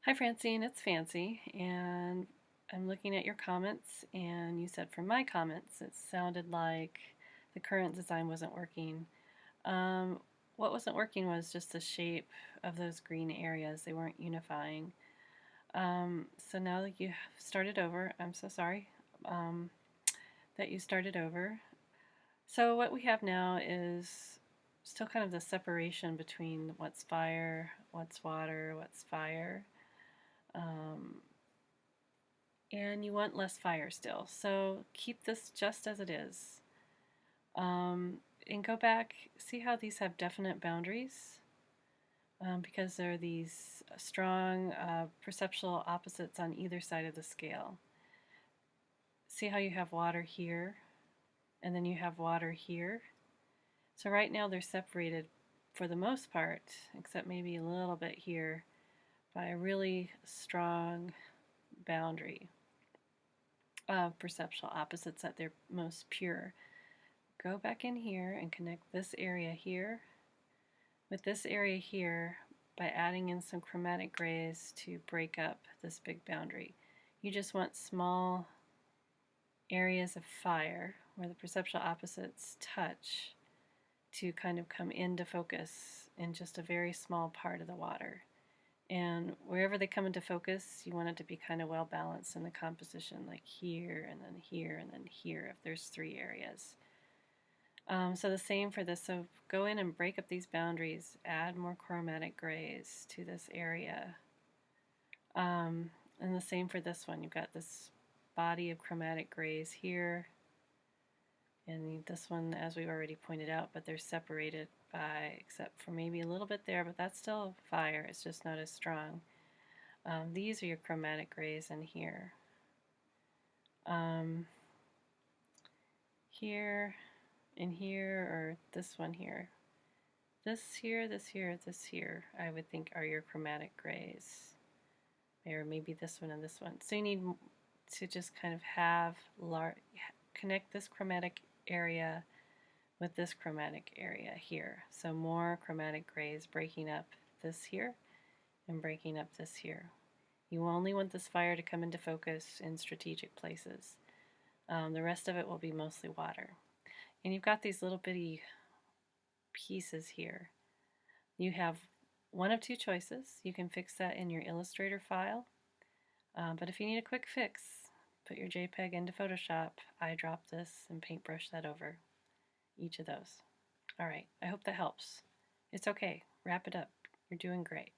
Hi Francine, it's Fancy, and I'm looking at your comments, and you said from my comments it sounded like the current design wasn't working. Um, what wasn't working was just the shape of those green areas. They weren't unifying. So now that you started over, I'm so sorry that you started over. So what we have now is still kind of the separation between what's fire, what's water, what's fire. Um, and you want less fire still. So keep this just as it is. And go back, see how these have definite boundaries because there are these strong perceptual opposites on either side of the scale. See how you have water here and then you have water here. So right now they're separated for the most part, except maybe a little bit here, by a really strong boundary of perceptual opposites at their most pure. Go back in here and connect this area here with this area here by adding in some chromatic grays to break up this big boundary. You just want small areas of fire where the perceptual opposites touch to kind of come into focus in just a very small part of the water. And wherever they come into focus, you want it to be kind of well balanced in the composition, like here and then here and then here, if there's three areas. So the same for this. So go in and break up these boundaries, add more chromatic grays to this area. And the same for this one. You've got this body of chromatic grays here. And this one, as we've already pointed out, but they're separated by, except for maybe a little bit there, but that's still fire. It's just not as strong. These are your chromatic grays in here. Here, in here, or this one here. This here, this here, this here, I would think are your chromatic grays. Or maybe this one and this one. So you need to just kind of connect this chromatic area with this chromatic area here. So more chromatic grays breaking up this here and breaking up this here. You only want this fire to come into focus in strategic places. The rest of it will be mostly water. And you've got these little bitty pieces here. You have one of two choices. You can fix that in your Illustrator file, but if you need a quick fix, put your JPEG into Photoshop, eyedrop this, and paintbrush that over each of those. All right, I hope that helps. It's okay, wrap it up. You're doing great.